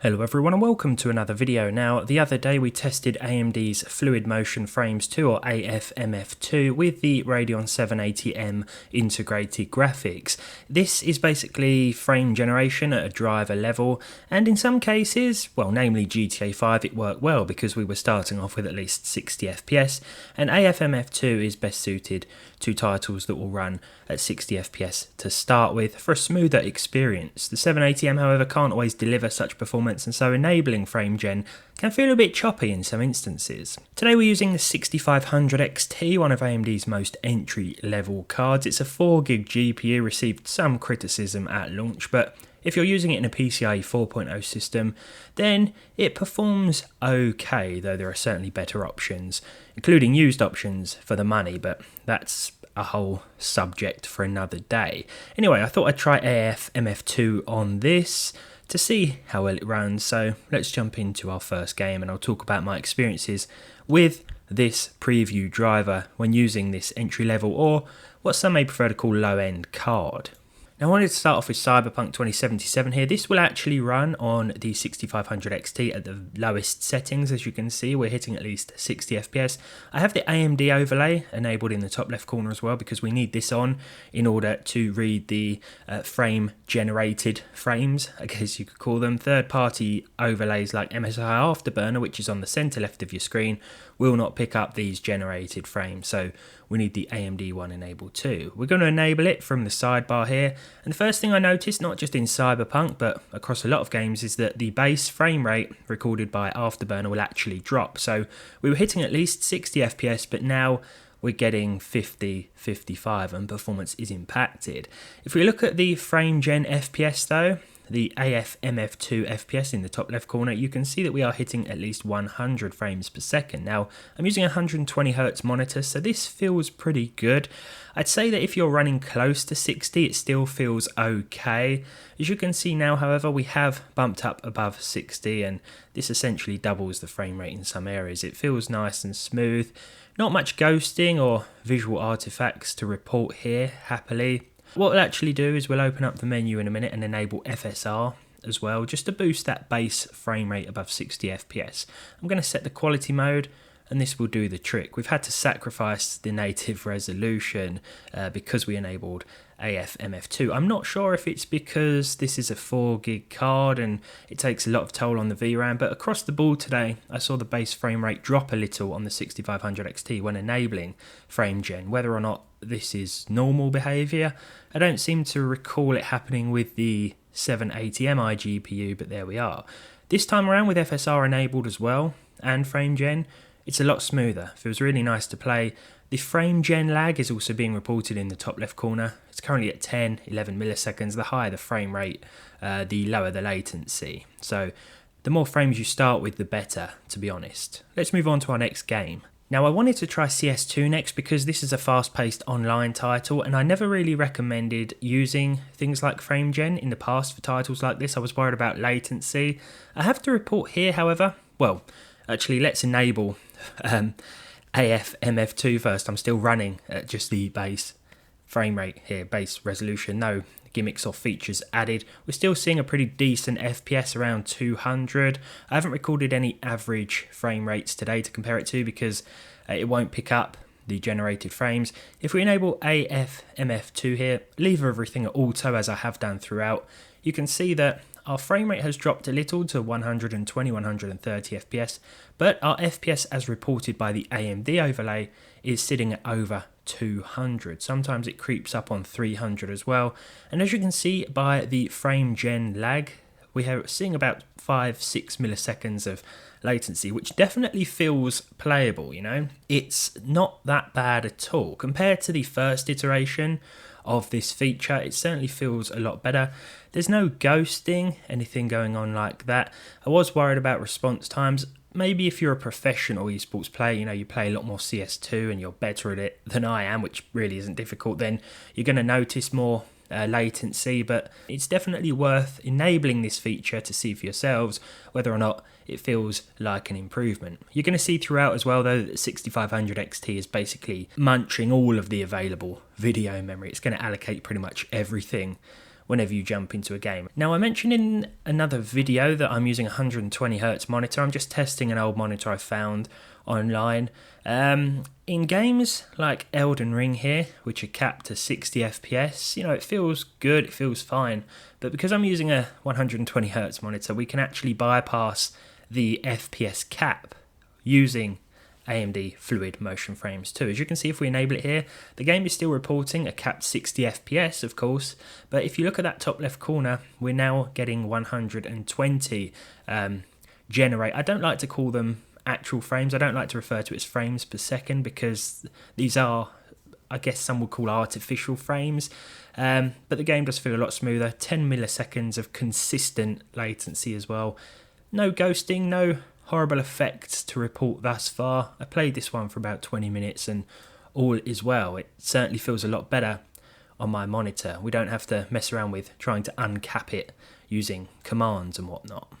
Hello everyone and welcome to another video. Now, the other day we tested AMD's Fluid Motion Frames 2 or AFMF 2 with the Radeon 780M integrated graphics. This is basically frame generation at a driver level, and in some cases, well, namely GTA 5, it worked well because we were starting off with at least 60 FPS, and AFMF 2 is best suited to titles that will run at 60 FPS to start with for a smoother experience. The 780M, however, can't always deliver such performance, and so enabling frame gen can feel a bit choppy in some instances. Today we're using the 6500 XT, one of AMD's most entry-level cards. It's a 4GB GPU, received some criticism at launch, but if you're using it in a PCIe 4.0 system, then it performs okay, though there are certainly better options, including used options for the money, but that's a whole subject for another day. Anyway, I thought I'd try AFMF2 on this to see how well it runs, so let's jump into our first game and I'll talk about my experiences with this preview driver when using this entry level, or what some may prefer to call low-end card. Now, I wanted to start off with Cyberpunk 2077 here. This will actually run on the 6500 XT at the lowest settings. As you can see, we're hitting at least 60 FPS. I have the AMD overlay enabled in the top left corner as well because we need this on in order to read the frame generated frames, I guess you could call them. Third-party overlays like MSI Afterburner, which is on the center left of your screen, will not pick up these generated frames, so we need the AMD one enabled too. We're going to enable it from the sidebar here, and the first thing I noticed, not just in Cyberpunk but across a lot of games, is that the base frame rate recorded by Afterburner will actually drop. So we were hitting at least 60 FPS, but now we're getting 50, 55, and performance is impacted. If we look at the frame gen FPS though, the AFMF2 FPS in the top left corner, you can see that we are hitting at least 100 frames per second. Now, I'm using a 120Hz monitor, so this feels pretty good. I'd say that if you're running close to 60, it still feels okay. As you can see now, however, we have bumped up above 60, and this essentially doubles the frame rate in some areas. It feels nice and smooth. Not much ghosting or visual artifacts to report here, happily. What we'll actually do is we'll open up the menu in a minute and enable FSR as well, just to boost that base frame rate above 60 FPS. I'm going to set the quality mode, and this will do the trick. We've had to sacrifice the native resolution because we enabled AFMF2. I'm not sure if it's because this is a 4GB card and it takes a lot of toll on the VRAM, but across the board today I saw the base frame rate drop a little on the 6500 XT when enabling frame gen. Whether or not this is normal behaviour, I don't seem to recall it happening with the 780M iGPU, but there we are. This time around with FSR enabled as well and frame gen, it's a lot smoother. Feels really nice to play. The frame gen lag is also being reported in the top left corner. It's currently at 10, 11 milliseconds. The higher the frame rate, the lower the latency. So the more frames you start with, the better, to be honest. Let's move on to our next game. Now, I wanted to try CS2 next because this is a fast-paced online title, and I never really recommended using things like frame gen in the past for titles like this. I was worried about latency. I have to report here, however, well, actually, let's enable AFMF2 first. I'm still running at just the base frame rate here, base resolution, no gimmicks or features added. We're still seeing a pretty decent FPS around 200. I haven't recorded any average frame rates today to compare it to because it won't pick up the generated frames. If we enable AFMF2 here, leave everything at auto as I have done throughout, you can see that our frame rate has dropped a little to 120, 130 FPS, but our FPS as reported by the AMD overlay is sitting at over 200. Sometimes it creeps up on 300 as well. And as you can see by the frame gen lag, we are seeing about 5-6 milliseconds of latency, which definitely feels playable, you know? It's not that bad at all. Compared to the first iteration of this feature, it certainly feels a lot better. There's no ghosting, anything going on like that. I was worried about response times. Maybe if you're a professional esports player, you know, you play a lot more CS2 and you're better at it than I am, which really isn't difficult, then you're going to notice more latency, but it's definitely worth enabling this feature to see for yourselves whether or not it feels like an improvement. You're going to see throughout as well though that 6500 XT is basically munching all of the available video memory. It's going to allocate pretty much everything whenever you jump into a game. Now, I mentioned in another video that I'm using a 120Hz monitor. I'm just testing an old monitor I found online. In games like Elden Ring here, which are capped to 60 FPS, it feels good, it feels fine. But because I'm using a 120Hz monitor, we can actually bypass the FPS cap using AMD Fluid Motion Frames too. As you can see, if we enable it here, the game is still reporting a capped 60 FPS, of course, but if you look at that top left corner, we're now getting 120 generate. I don't like to call them actual frames. I don't like to refer to it as frames per second, because these are, I guess some would call artificial frames, but the game does feel a lot smoother. 10 milliseconds of consistent latency as well. No ghosting, no horrible effects to report thus far. I played this one for about 20 minutes and all is well. It certainly feels a lot better on my monitor. We don't have to mess around with trying to uncap it using commands and whatnot.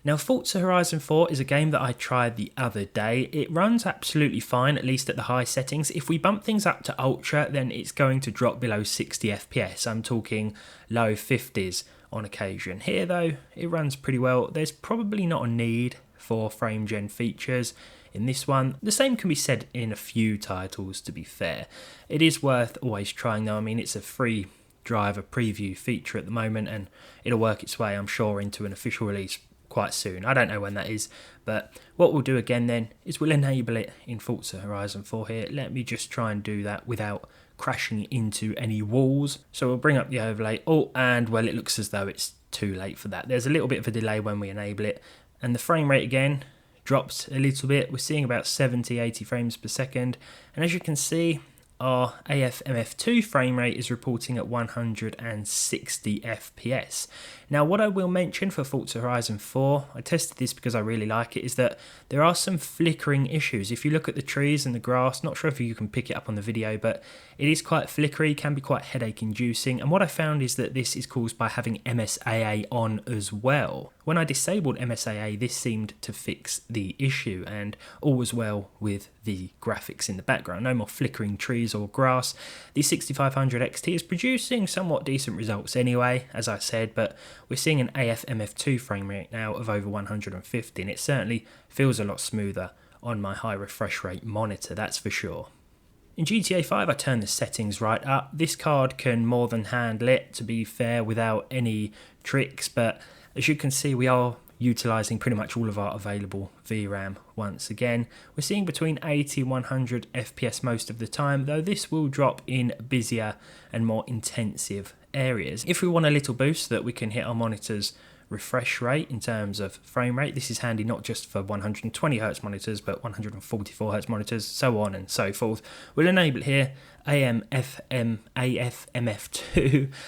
Now, Forza Horizon 4 is a game that I tried the other day. It runs absolutely fine, at least at the high settings. If we bump things up to Ultra, then it's going to drop below 60 FPS. I'm talking low 50s on occasion. Here, though, it runs pretty well. There's probably not a need for frame gen features in this one. The same can be said in a few titles, to be fair. It is worth always trying, though. I mean, it's a free driver preview feature at the moment, and it'll work its way, I'm sure, into an official release quite soon. I don't know when that is, but what we'll do again then is we'll enable it in Forza Horizon 4 here. Let me just try and do that without crashing into any walls. So we'll bring up the overlay. Oh, and well, it looks as though it's too late for that. There's a little bit of a delay when we enable it, and the frame rate again drops a little bit. We're seeing about 70-80 frames per second, and as you can see, our AFMF2 frame rate is reporting at 160 FPS. Now, what I will mention for Forza Horizon 4, I tested this because I really like it, is that there are some flickering issues. If you look at the trees and the grass, not sure if you can pick it up on the video, but it is quite flickery, can be quite headache inducing. And what I found is that this is caused by having MSAA on as well. When I disabled MSAA, this seemed to fix the issue, and all was well with the graphics in the background. No more flickering trees or grass. The 6500 XT is producing somewhat decent results anyway, as I said, but we're seeing an AFMF2 frame rate now of over 150, and it certainly feels a lot smoother on my high refresh rate monitor, that's for sure. In GTA 5, I turned the settings right up. This card can more than handle it, to be fair, without any tricks, but as you can see, we are utilising pretty much all of our available VRAM once again. We're seeing between 80 and 100 FPS most of the time, though this will drop in busier and more intensive areas. If we want a little boost that we can hit our monitor's refresh rate in terms of frame rate, this is handy not just for 120Hz monitors, but 144Hz monitors, so on and so forth. We'll enable it here, AFMF2.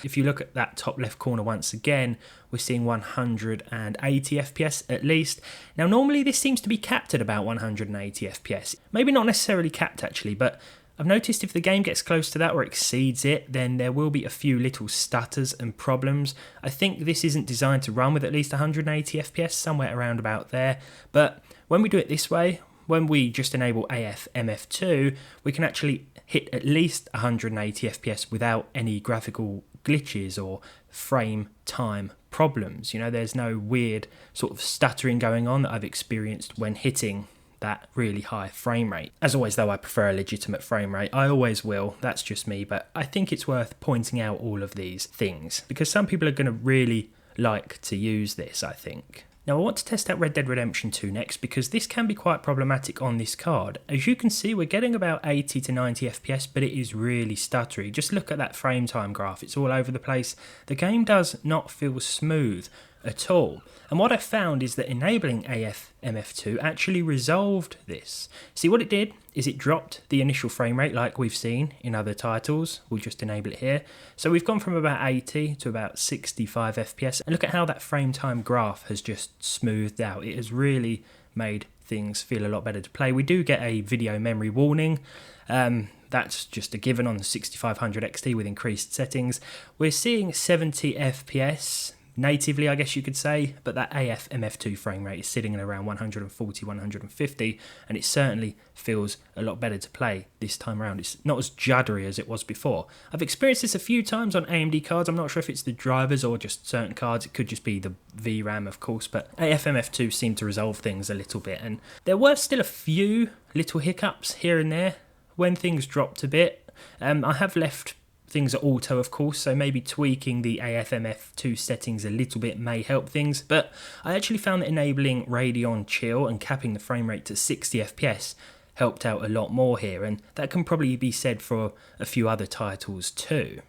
If you look at that top left corner once again, we're seeing 180 FPS at least. Now, normally this seems to be capped at about 180 FPS. Maybe not necessarily capped actually, but I've noticed if the game gets close to that or exceeds it, then there will be a few little stutters and problems. I think this isn't designed to run with at least 180 FPS, somewhere around about there. But when we do it this way, when we just enable AFMF2, we can actually hit at least 180 FPS without any graphical glitches or frame time problems. There's no weird sort of stuttering going on that I've experienced when hitting that really high frame rate. As always, though, I prefer a legitimate frame rate. I always will, that's just me, but I think it's worth pointing out all of these things because some people are going to really like to use this, I think. Now, I want to test out Red Dead Redemption 2 next because this can be quite problematic on this card. As you can see, we're getting about 80 to 90 FPS, but it is really stuttery. Just look at that frame time graph, it's all over the place. The game does not feel smooth at all. And what I found is that enabling AFMF2 actually resolved this. See, what it did is it dropped the initial frame rate like we've seen in other titles. We'll just enable it here. So we've gone from about 80 to about 65 FPS. And look at how that frame time graph has just smoothed out. It has really made things feel a lot better to play. We do get a video memory warning. That's just a given on the 6500 XT with increased settings. We're seeing 70 FPS. natively, I guess you could say, but that AFMF2 frame rate is sitting at around 140, 150, and it certainly feels a lot better to play this time around. It's not as juddery as it was before. I've experienced this a few times on AMD cards. I'm not sure if it's the drivers or just certain cards. It could just be the VRAM, of course, but AFMF2 seemed to resolve things a little bit, and there were still a few little hiccups here and there when things dropped a bit. I have left things at auto, of course, so maybe tweaking the AFMF2 settings a little bit may help things, but I actually found that enabling Radeon Chill and capping the frame rate to 60 FPS helped out a lot more here, and that can probably be said for a few other titles too.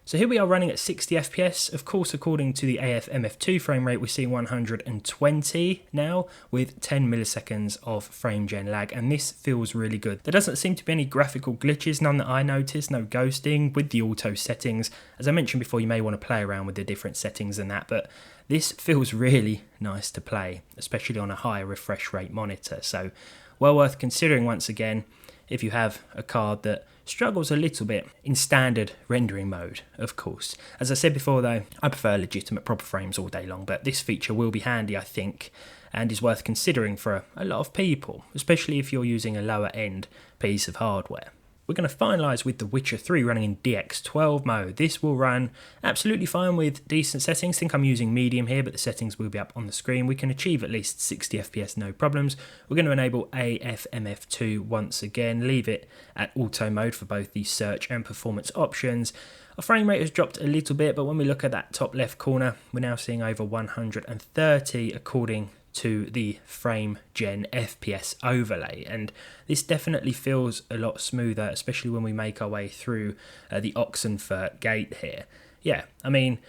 So here we are running at 60 FPS. Of course, according to the AFMF2 frame rate, we're seeing 120 now with 10 milliseconds of frame gen lag, and this feels really good. There doesn't seem to be any graphical glitches, none that I noticed, no ghosting with the auto settings. As I mentioned before, you may want to play around with the different settings and that, but this feels really nice to play, especially on a higher refresh rate monitor. So well worth considering once again if you have a card that struggles a little bit in standard rendering mode, of course. As I said before though, I prefer legitimate proper frames all day long, but this feature will be handy, I think, and is worth considering for a lot of people, especially if you're using a lower end piece of hardware. We're going to finalise with The Witcher 3 running in DX12 mode. This will run absolutely fine with decent settings. I think I'm using medium here, but the settings will be up on the screen. We can achieve at least 60 FPS, no problems. We're going to enable AFMF2 once again, leave it at auto mode for both the search and performance options. Our frame rate has dropped a little bit, but when we look at that top left corner, we're now seeing over 130 according to the frame gen FPS overlay, and this definitely feels a lot smoother, especially when we make our way through the Oxenfurt gate here. Yeah, I mean,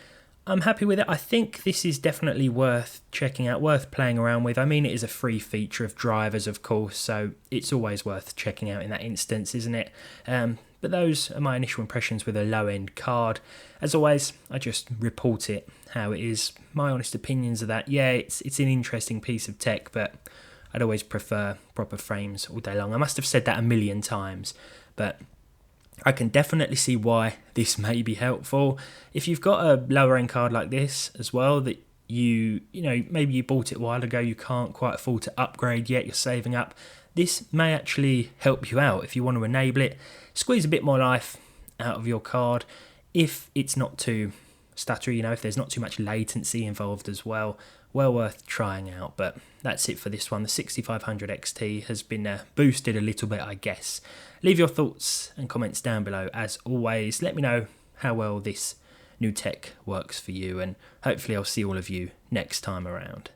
I'm happy with it. I think this is definitely worth checking out, worth playing around with. I mean, it is a free feature of drivers, of course, so it's always worth checking out in that instance, isn't it? But those are my initial impressions with a low-end card. As always, I just report it how it is. My honest opinions are that, yeah, it's an interesting piece of tech, but I'd always prefer proper frames all day long. I must have said that a million times, but I can definitely see why this may be helpful. If you've got a lower-end card like this as well, that you know, maybe you bought it a while ago, you can't quite afford to upgrade yet, you're saving up, this may actually help you out if you want to enable it. Squeeze a bit more life out of your card if it's not too stuttery, you know, if there's not too much latency involved as well. Well worth trying out, but that's it for this one. The 6500 XT has been boosted a little bit, I guess. Leave your thoughts and comments down below. As always, let me know how well this new tech works for you, and hopefully I'll see all of you next time around.